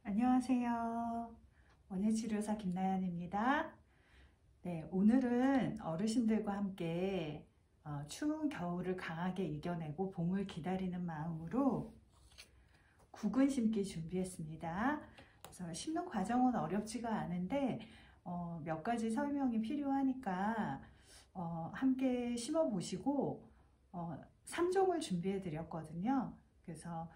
안녕하세요. 원예치료사 김나연입니다. 네, 오늘은 어르신들과 함께 추운 겨울을 강하게 이겨내고 봄을 기다리는 마음으로 구근 심기 준비했습니다. 그래서 심는 과정은 어렵지가 않은데 몇 가지 설명이 필요하니까 함께 심어 보시고 3종을 준비해 드렸거든요. 그래서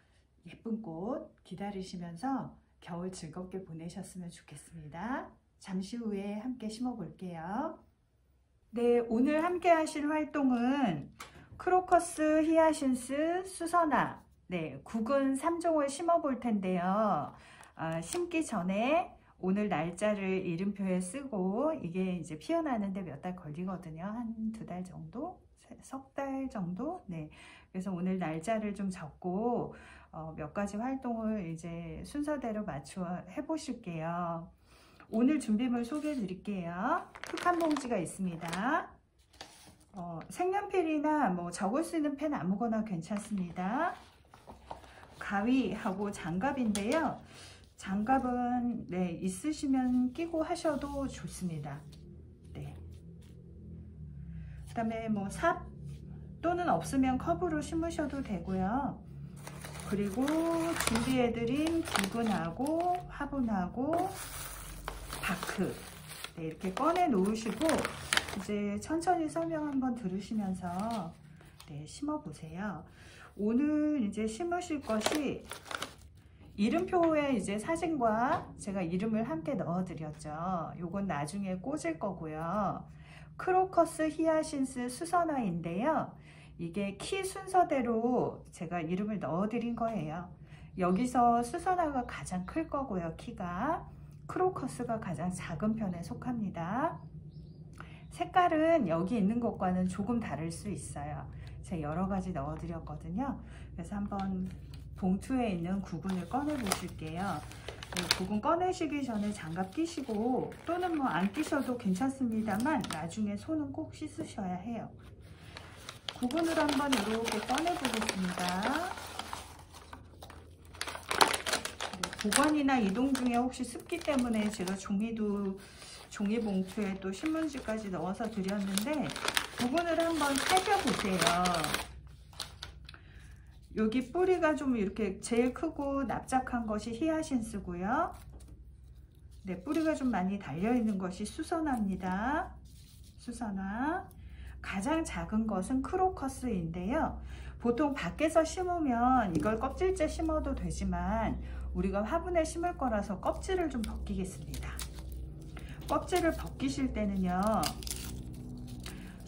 예쁜 꽃 기다리시면서 겨울 즐겁게 보내셨으면 좋겠습니다. 잠시 후에 함께 심어 볼게요. 네, 오늘 함께 하실 활동은 크로커스, 히아신스, 수선화, 구근 3종을 심어 볼 텐데요. 심기 전에 오늘 날짜를 이름표에 쓰고, 이게 이제 피어나는데 몇 달 걸리거든요. 한 2달 정도? 석 달 정도? 네. 그래서 오늘 날짜를 좀 적고 몇 가지 활동을 이제 순서대로 맞춰 해보실게요. 오늘 준비물 소개해 드릴게요. 흑한 봉지가 있습니다. 색연필이나 뭐 적을 수 있는 펜 아무거나 괜찮습니다. 가위하고 장갑인데요. 장갑은 있으시면 끼고 하셔도 좋습니다. 네. 그 다음에 뭐 삽 또는 없으면 컵으로 심으셔도 되고요. 그리고 준비해드린 구근하고 화분하고 바크 이렇게 꺼내 놓으시고 이제 천천히 설명 한번 들으시면서 심어 보세요. 오늘 이제 심으실 것이 이름표에 이제 사진과 제가 이름을 함께 넣어 드렸죠. 요건 나중에 꽂을 거고요. 크로커스, 히아신스, 수선화인데요. 이게 키 순서대로 제가 이름을 넣어 드린 거예요. 여기서 수선화가 가장 클 거고요. 키가. 크로커스가 가장 작은 편에 속합니다. 색깔은 여기 있는 것과는 조금 다를 수 있어요. 제가 여러 가지 넣어 드렸거든요. 그래서 한번 봉투에 있는 구근을 꺼내 보실게요. 구근 꺼내시기 전에 장갑 끼시고 또는 뭐 안 끼셔도 괜찮습니다만 나중에 손은 꼭 씻으셔야 해요. 구근을 한번 이렇게 꺼내 보겠습니다. 보관이나 이동 중에 혹시 습기 때문에 제가 종이 봉투에 또 신문지까지 넣어서 드렸는데 구근을 한번 살펴보세요. 여기 뿌리가 좀 이렇게 제일 크고 납작한 것이 히아신스고요. 뿌리가 좀 많이 달려있는 것이 수선화입니다. 수선화. 가장 작은 것은 크로커스인데요. 보통 밖에서 심으면 이걸 껍질째 심어도 되지만 우리가 화분에 심을 거라서 껍질을 좀 벗기겠습니다. 껍질을 벗기실 때는요.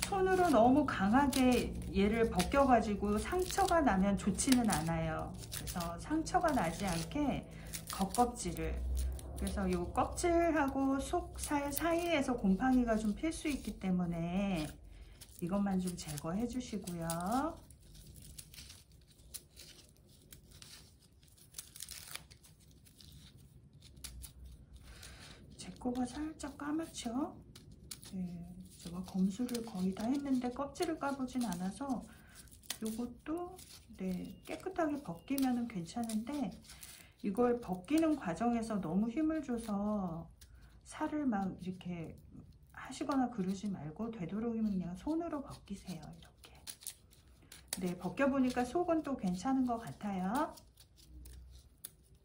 손으로 너무 강하게 얘를 벗겨가지고 상처가 나면 좋지는 않아요. 그래서 상처가 나지 않게 겉껍질을. 그래서 이 껍질하고 속살 사이에서 곰팡이가 좀 필 수 있기 때문에 이것만 좀 제거해 주시고요. 제 거가 살짝 까맣죠? 네, 제가 검수를 거의 다 했는데 껍질을 까보진 않아서 요것도 깨끗하게 벗기면 괜찮은데 이걸 벗기는 과정에서 너무 힘을 줘서 살을 막 이렇게 하시거나 그러지 말고 되도록이면 그냥 손으로 벗기세요. 이렇게. 벗겨보니까 속은 또 괜찮은 것 같아요.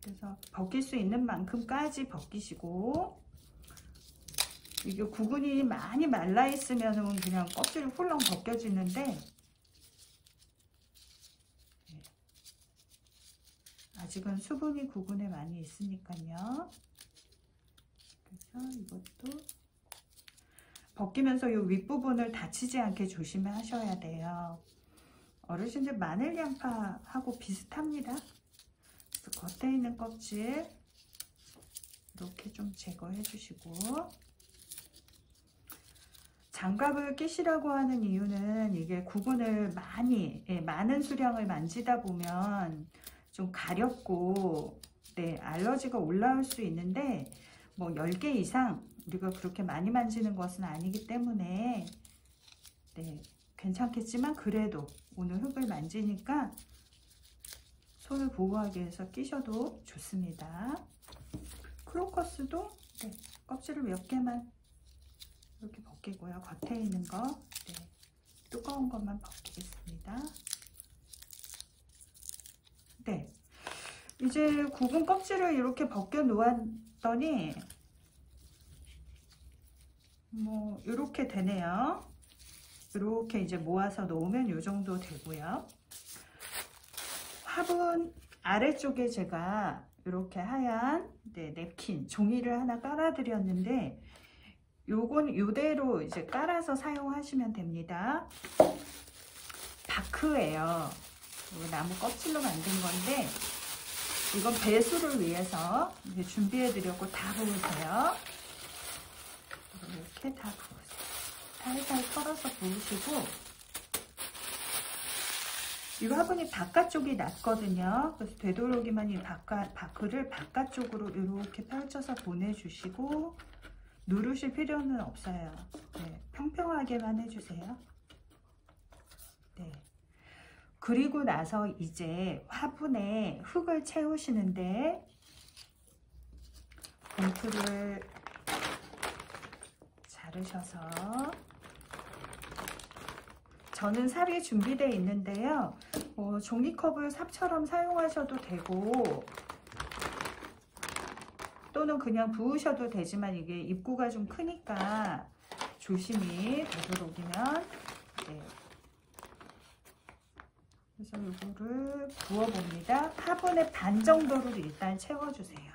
그래서 벗길 수 있는 만큼까지 벗기시고 이게 구근이 많이 말라 있으면 그냥 껍질이 훌렁 벗겨지는데 아직은 수분이 구근에 많이 있으니까요. 그래서 이것도 벗기면서 이 윗부분을 다치지 않게 조심하셔야 돼요. 어르신들 마늘 양파하고 비슷합니다. 그래서 겉에 있는 껍질 이렇게 좀 제거해 주시고 장갑을 끼시라고 하는 이유는 이게 구근을 많은 수량을 만지다 보면 좀 가렵고 알러지가 올라올 수 있는데 뭐 10개 이상 우리가 그렇게 많이 만지는 것은 아니기 때문에 괜찮겠지만 그래도 오늘 흙을 만지니까 손을 보호하기 위해서 끼셔도 좋습니다. 크로커스도 네, 껍질을 몇 개만 이렇게 벗기고요. 겉에 있는 거 네, 두꺼운 것만 벗기겠습니다. 네, 이제 굽은 껍질을 이렇게 벗겨 놓았더니 뭐 이렇게 되네요. 이렇게 이제 모아서 놓으면 이 정도 되고요. 화분 아래쪽에 제가 이렇게 하얀 네, 냅킨 종이를 하나 깔아 드렸는데 요건 이대로 이제 깔아서 사용하시면 됩니다. 바크예요. 나무 껍질로 만든 건데 이건 배수를 위해서 이제 준비해 드렸고 다 부으세요. 이렇게 다 부으세요. 살살 털어서 부으시고 이 화분이 바깥쪽이 낮거든요. 그래서 되도록이면 이 바크를 바깥쪽으로 이렇게 펼쳐서 보내주시고 누르실 필요는 없어요. 네, 평평하게만 해주세요. 네. 그리고 나서 이제 화분에 흙을 채우시는데 봉투를 자르셔서 저는 삽이 준비되어 있는데요. 종이컵을 삽처럼 사용하셔도 되고 또는 그냥 부으셔도 되지만 이게 입구가 좀 크니까 조심히 되도록이면 네. 그래서 이거를 부어봅니다. 화분의 반 정도를 일단 채워주세요.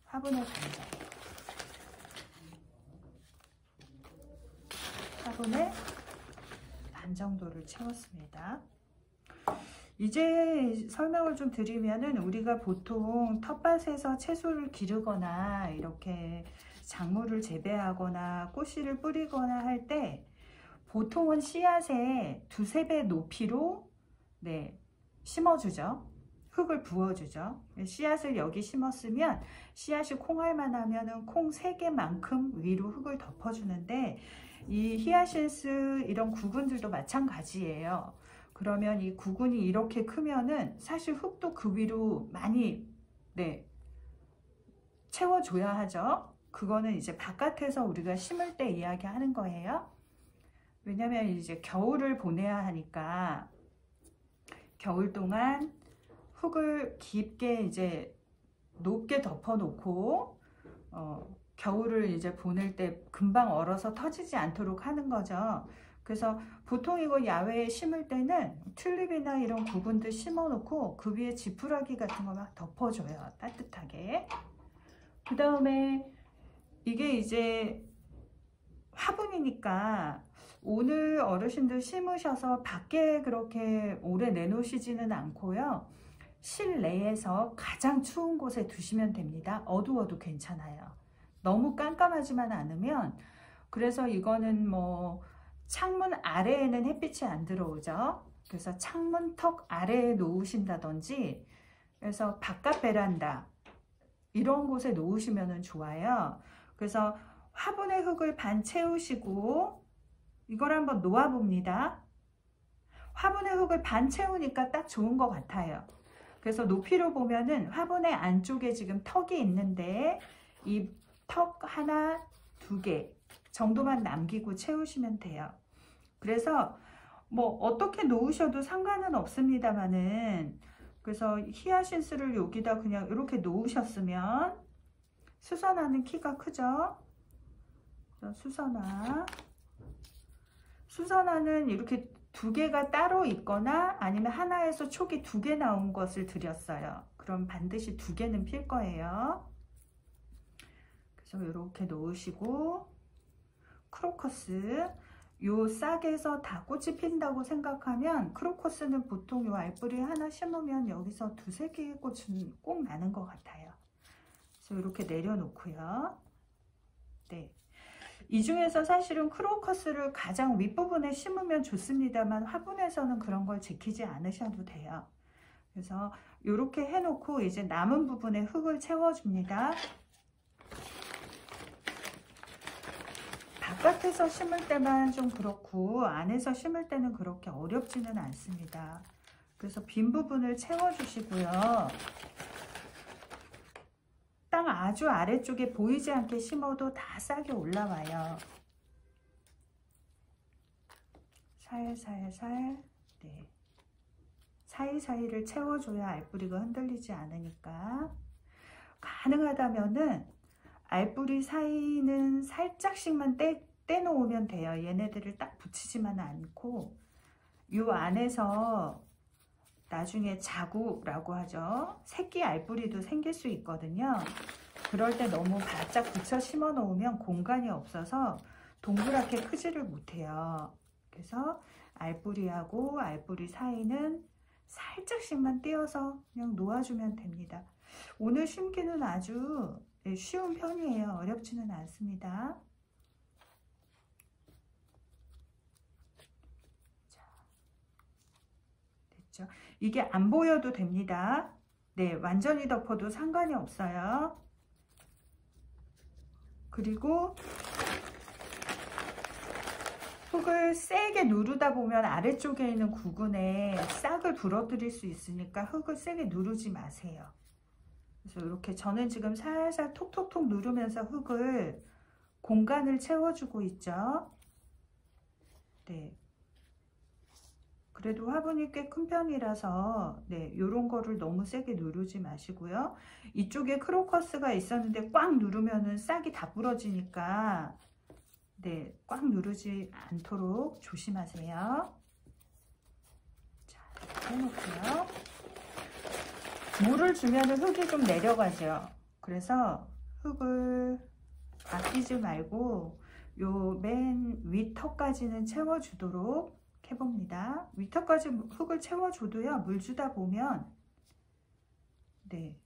화분의 반 정도. 화분의 반 정도를 채웠습니다. 이제 설명을 좀 드리면은 우리가 보통 텃밭에서 채소를 기르거나 이렇게 작물을 재배하거나 꽃씨를 뿌리거나 할 때 보통은 씨앗에 2~3배 높이로 네, 심어주죠. 흙을 부어주죠. 씨앗을 여기 심었으면 씨앗이 콩알만 하면은 콩 3개만큼 위로 흙을 덮어주는데 이 히아신스 이런 구근들도 마찬가지예요. 그러면 이 구근이 이렇게 크면은 사실 흙도 그 위로 많이 네, 채워줘야 하죠. 그거는 이제 바깥에서 우리가 심을 때 이야기하는 거예요. 왜냐면 이제 겨울을 보내야 하니까 겨울 동안 흙을 깊게 이제 높게 덮어 놓고 겨울을 이제 보낼 때 금방 얼어서 터지지 않도록 하는 거죠. 그래서 보통 이거 야외에 심을 때는 튤립이나 이런 구근들 심어 놓고 그 위에 지푸라기 같은 거 막 덮어줘요. 따뜻하게. 그 다음에 이게 이제 화분이니까 오늘 어르신들 심으셔서 밖에 그렇게 오래 내놓으시지는 않고요. 실내에서 가장 추운 곳에 두시면 됩니다. 어두워도 괜찮아요. 너무 깜깜하지만 않으면 그래서 이거는 뭐 창문 아래에는 햇빛이 안 들어오죠. 그래서 창문 턱 아래에 놓으신다든지 그래서 바깥 베란다 이런 곳에 놓으시면 좋아요. 그래서 화분의 흙을 반 채우시고 이걸 한번 놓아 봅니다. 화분의 흙을 반 채우니까 딱 좋은 것 같아요. 그래서 높이로 보면은 화분의 안쪽에 지금 턱이 있는데 이 턱 하나, 2개 정도만 남기고 채우시면 돼요. 그래서 뭐 어떻게 놓으셔도 상관은 없습니다만은 그래서 히아신스를 여기다 그냥 이렇게 놓으셨으면 수선화는 키가 크죠. 수선화는 이렇게 2개가 따로 있거나 아니면 하나에서 촉이 2개 나온 것을 드렸어요. 그럼 반드시 2개는 필 거예요. 그래서 이렇게 놓으시고 크로커스 요 싹에서 다 꽃이 핀다고 생각하면 크로커스는 보통 요 알뿌리 하나 심으면 여기서 2~3개의 꽃은 꼭 나는 것 같아요. 그래서 이렇게 내려놓고요. 네. 이 중에서 사실은 크로커스를 가장 윗부분에 심으면 좋습니다만 화분에서는 그런 걸 지키지 않으셔도 돼요. 그래서 이렇게 해놓고 이제 남은 부분에 흙을 채워줍니다. 바깥에서 심을 때만 좀 그렇고 안에서 심을 때는 그렇게 어렵지는 않습니다. 그래서 빈 부분을 채워주시고요. 아주 아래쪽에 보이지 않게 심어도 다 싹이 올라와요. 살살살, 네. 사이사이를 채워줘야 알뿌리가 흔들리지 않으니까. 가능하다면은 알뿌리 사이는 살짝씩만 떼놓으면 돼요. 얘네들을 딱 붙이지만 않고, 요 안에서 나중에 자구라고 하죠. 새끼 알뿌리도 생길 수 있거든요. 그럴 때 너무 바짝 붙여 심어 놓으면 공간이 없어서 동그랗게 크지를 못해요. 그래서 알뿌리하고 알뿌리 사이는 살짝씩만 띄어서 그냥 놓아주면 됩니다. 오늘 심기는 아주 쉬운 편이에요. 어렵지는 않습니다. 자, 됐죠? 이게 안 보여도 됩니다. 네, 완전히 덮어도 상관이 없어요. 그리고 흙을 세게 누르다 보면 아래쪽에 있는 구근에 싹을 부러뜨릴 수 있으니까 흙을 세게 누르지 마세요. 그래서 이렇게 저는 지금 살살 톡톡톡 누르면서 흙을 공간을 채워주고 있죠. 네. 그래도 화분이 꽤 큰 편이라서 네, 요런 거를 너무 세게 누르지 마시고요. 이쪽에 크로커스가 있었는데 꽉 누르면은 싹이 다 부러지니까 네, 꽉 누르지 않도록 조심하세요. 자, 이렇게 해놓고요. 물을 주면은 흙이 좀 내려가죠. 그래서 흙을 아끼지 말고 요 맨 위턱까지는 채워주도록 해봅니다. 위턱까지 흙을 채워줘도요, 물 주다 보면 네,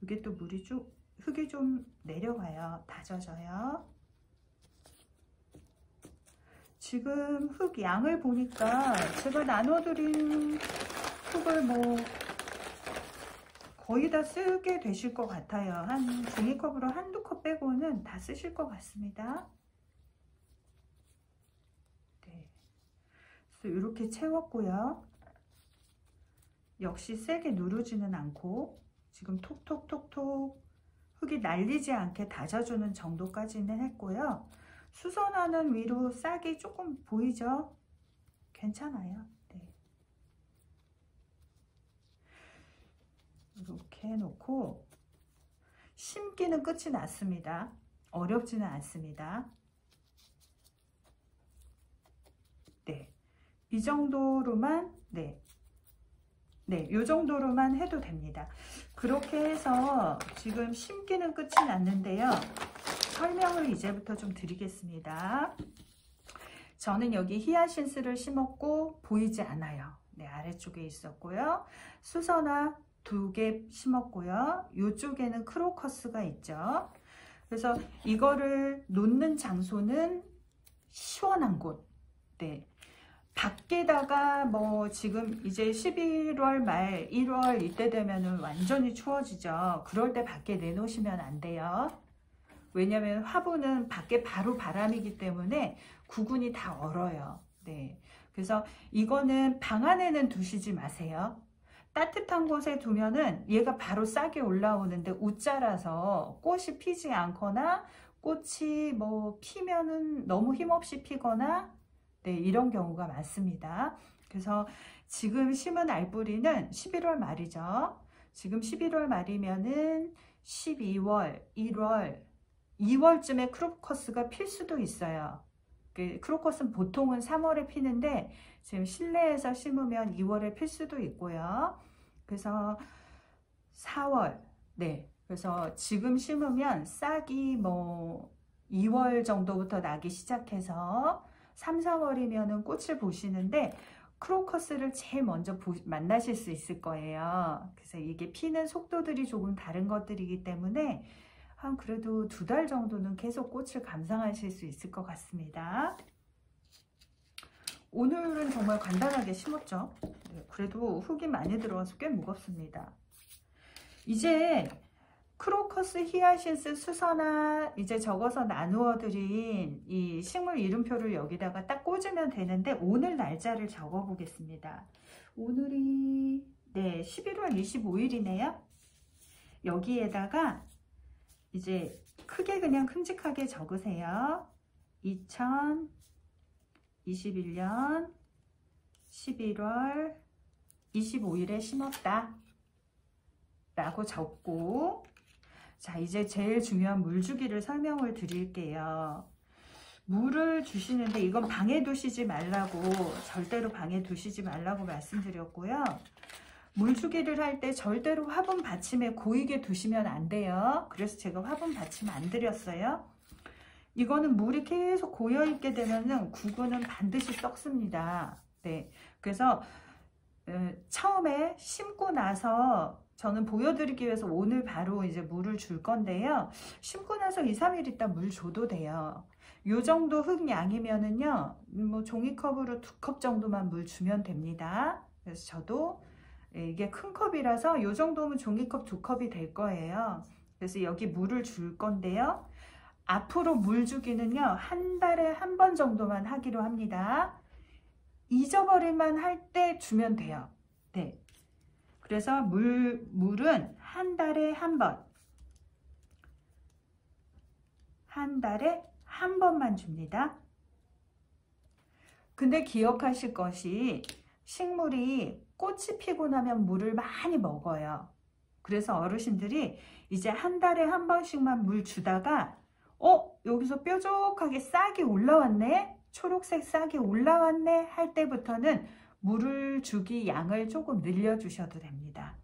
이게 또 물이 쭉 흙이 좀 내려가요. 다 젖어요. 지금 흙 양을 보니까 제가 나눠드린 흙을 뭐 거의 다 쓰게 되실 것 같아요. 한 종이컵으로 한두 컵 빼고는 다 쓰실 것 같습니다. 네. 그래서 이렇게 채웠고요. 역시 세게 누르지는 않고 지금 톡톡톡톡 흙이 날리지 않게 다져주는 정도까지는 했고요. 수선화는 위로 싹이 조금 보이죠? 괜찮아요. 네. 이렇게 해놓고 심기는 끝이 났습니다. 어렵지는 않습니다. 네, 이 정도로만 네, 이 정도로만 해도 됩니다. 그렇게 해서 지금 심기는 끝이 났는데요. 설명을 이제부터 좀 드리겠습니다. 저는 여기 히아신스를 심었고 보이지 않아요. 네, 아래쪽에 있었고요. 수선화 2개 심었고요. 이쪽에는 크로커스가 있죠. 그래서 이거를 놓는 장소는 시원한 곳. 네. 밖에다가 뭐 지금 이제 11월 말 1월 이때 되면은 완전히 추워지죠. 그럴 때 밖에 내놓으시면 안 돼요. 왜냐면 화분은 밖에 바로 바람이기 때문에 구근이 다 얼어요. 네. 그래서 이거는 방 안에는 두시지 마세요. 따뜻한 곳에 두면은 얘가 바로 싹이 올라오는데 웃자라서 꽃이 피지 않거나 꽃이 뭐 피면은 너무 힘없이 피거나 네, 이런 경우가 많습니다. 그래서 지금 심은 알뿌리는 11월 말이죠. 지금 11월 말이면은 12월, 1월, 2월쯤에 크로커스가 필 수도 있어요. 크로커스는 보통은 3월에 피는데 지금 실내에서 심으면 2월에 필 수도 있고요. 그래서 4월, 네, 그래서 지금 심으면 싹이 뭐 2월 정도부터 나기 시작해서 3, 4월이면은 꽃을 보시는데 크로커스를 제일 먼저 만나실 수 있을 거예요. 그래서 이게 피는 속도들이 조금 다른 것들이기 때문에 한 그래도 2달 정도는 계속 꽃을 감상하실 수 있을 것 같습니다. 오늘은 정말 간단하게 심었죠. 네, 그래도 흙이 많이 들어와서 꽤 무겁습니다. 이제 크로커스, 히아신스, 수선화 이제 적어서 나누어 드린 이 식물 이름표를 여기다가 딱 꽂으면 되는데 오늘 날짜를 적어 보겠습니다. 오늘이 네, 11월 25일이네요. 여기에다가 이제 크게 그냥 큼직하게 적으세요. 2021년 11월 25일에 심었다 라고 적고, 자, 이제 제일 중요한 물주기를 설명을 드릴게요. 물을 주시는데 이건 방에 두시지 말라고, 절대로 방에 두시지 말라고 말씀드렸고요. 물주기를 할 때 절대로 화분 받침에 고이게 두시면 안 돼요. 그래서 제가 화분 받침 안 드렸어요. 이거는 물이 계속 고여 있게 되면은 구근은 반드시 썩습니다. 네, 그래서 처음에 심고 나서 저는 보여드리기 위해서 오늘 바로 이제 물을 줄 건데요. 심고 나서 2, 3일 있다 물 줘도 돼요. 요 정도 흙 양이면은요, 뭐 종이컵으로 2컵 정도만 물 주면 됩니다. 그래서 저도 이게 큰 컵이라서 요 정도면 종이컵 2컵이 될 거예요. 그래서 여기 물을 줄 건데요. 앞으로 물 주기는요, 한 달에 한 번 정도만 하기로 합니다. 잊어버릴만 할 때 주면 돼요. 네. 그래서 물은 한 달에 한 번, 한 달에 한 번만 줍니다. 근데 기억하실 것이, 식물이 꽃이 피고 나면 물을 많이 먹어요. 그래서 어르신들이 이제 한 달에 한 번씩만 물 주다가 여기서 뾰족하게 싹이 올라왔네, 초록색 싹이 올라왔네 할 때부터는 물을 주기 양을 조금 늘려주셔도 됩니다.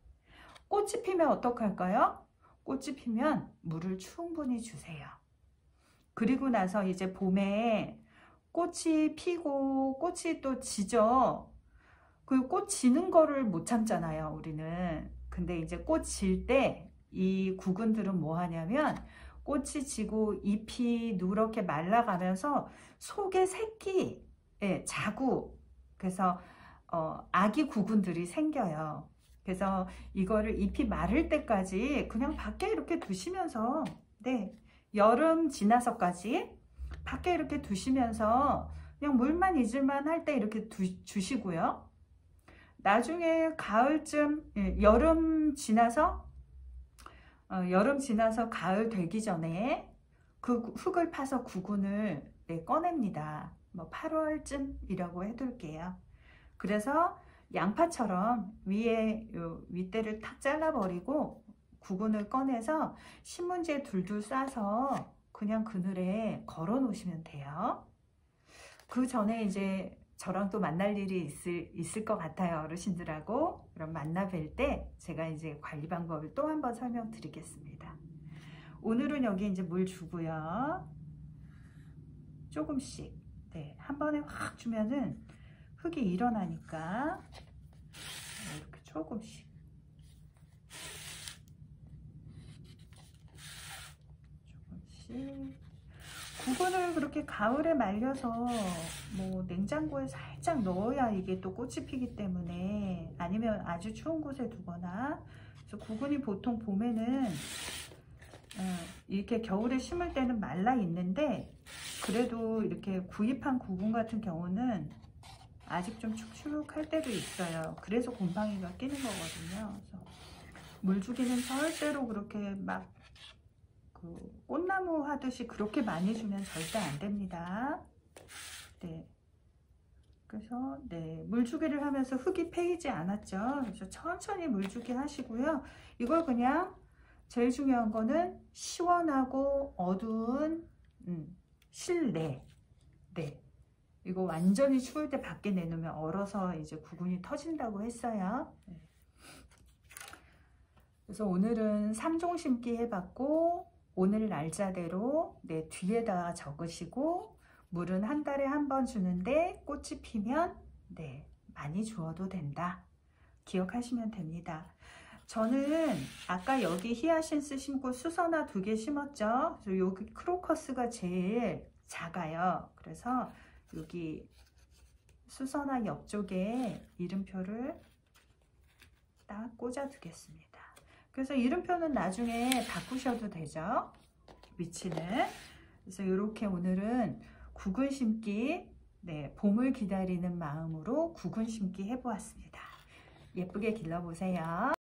꽃이 피면 어떡할까요? 꽃이 피면 물을 충분히 주세요. 그리고 나서 이제 봄에 꽃이 피고 꽃이 또 지죠. 그 꽃 지는 거를 못 참잖아요, 우리는. 근데 이제 꽃 질 때 이 구근들은 뭐 하냐면, 꽃이 지고 잎이 누렇게 말라가면서 속에 새끼, 자구, 그래서 아기 구근들이 생겨요. 그래서 이거를 잎이 마를 때까지 그냥 밖에 이렇게 두시면서, 네, 여름 지나서까지 밖에 이렇게 두시면서 그냥 물만 잊을만 할 때 이렇게 주시고요. 나중에 가을쯤, 여름 지나서 가을 되기 전에 그 흙을 파서 구근을 꺼냅니다. 뭐 8월쯤이라고 해둘게요. 그래서 양파처럼 위에 윗대를 탁 잘라버리고 구근을 꺼내서 신문지에 둘둘 싸서 그냥 그늘에 걸어 놓으시면 돼요. 그 전에 이제 저랑 또 만날 일이 있을 것 같아요, 어르신들하고. 그럼 만나 뵐 때 제가 이제 관리 방법을 또 한번 설명드리겠습니다. 오늘은 여기 이제 물 주고요. 조금씩, 네, 한 번에 확 주면은 흙이 일어나니까 이렇게 조금씩. 구근을 그렇게 가을에 말려서 뭐 냉장고에 살짝 넣어야 이게 또 꽃이 피기 때문에, 아니면 아주 추운 곳에 두거나. 그래서 구근이 보통 봄에는 이렇게 겨울에 심을 때는 말라 있는데, 그래도 이렇게 구입한 구근 같은 경우는 아직 좀 축축할 때도 있어요. 그래서 곰팡이가 끼는 거거든요. 그래서 물주기는 절대로 그렇게 막 꽃나무 하듯이 그렇게 많이 주면 절대 안 됩니다. 네. 그래서 물주기를 하면서 흙이 패이지 않았죠. 그래서 천천히 물주기 하시고요. 이걸 그냥 제일 중요한 거는 시원하고 어두운 실내. 네. 이거 완전히 추울 때 밖에 내놓으면 얼어서 이제 구근이 터진다고 했어요. 네. 그래서 오늘은 3종 심기 해봤고, 오늘 날짜대로 뒤에다 적으시고, 물은 한 달에 한 번 주는데 꽃이 피면 많이 주어도 된다. 기억하시면 됩니다. 저는 아까 여기 히아신스 심고 수선화 2개 심었죠. 그래서 여기 크로커스가 제일 작아요. 그래서 여기 수선화 옆쪽에 이름표를 딱 꽂아 두겠습니다. 그래서 이름표는 나중에 바꾸셔도 되죠, 위치는. 그래서 이렇게 오늘은 구근 심기, 봄을 기다리는 마음으로 구근 심기 해보았습니다. 예쁘게 길러보세요.